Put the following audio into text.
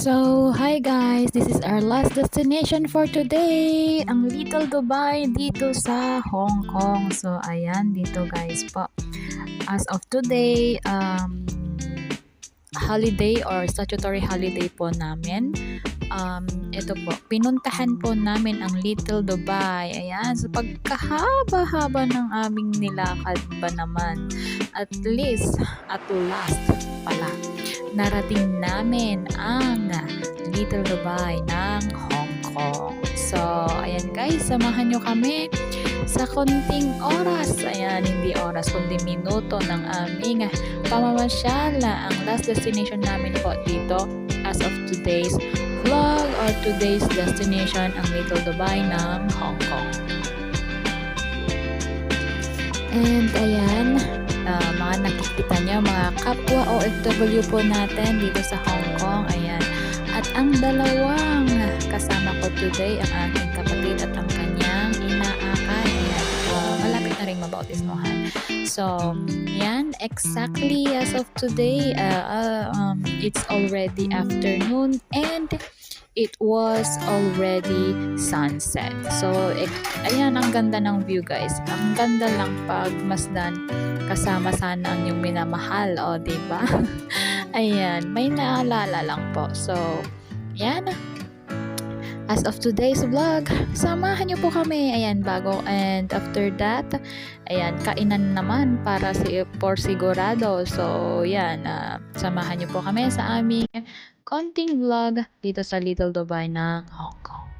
So, hi guys! This is our last destination for today, ang Little Dubai dito sa Hong Kong. So, ayan, dito guys po. As of today, holiday or statutory holiday po namin. Ito po, pinuntahan po namin ang Little Dubai. Ayan, sa pagkahaba-haba ng aming nilakad ba naman. At least, at last pala, narating namin ang Little Dubai ng Hong Kong. So, ayan guys, samahan nyo kami sa konting oras. Ayan, hindi oras, kundi minuto ng aming pamamasyala. Ang last destination namin po dito as of today's vlog or today's destination, ang Little Dubai ng Hong Kong. And ayan, mga nakikita nyo, mga kapwa OFW po natin dito sa Hong Kong. Ayan. At ang dalawang kasama ko today, ang aking kapatid at ang kanyang inaakay. Ayan. Malapit na rin mabautismohan. So, yan. Exactly as of today, it's already afternoon and it was already sunset. So, ayan, ang ganda ng view guys. Ang ganda lang pag masdan kasama sana ang yung minamahal, o diba? Ayan, may naalala lang po. So, ayan. As of today's vlog, samahan nyo po kami. Ayan, bago. And after that, ayan, kainan naman para por sigurado. So, yan. Samahan nyo po kami sa aming konting vlog dito sa Little Dubai ng Hong Kong.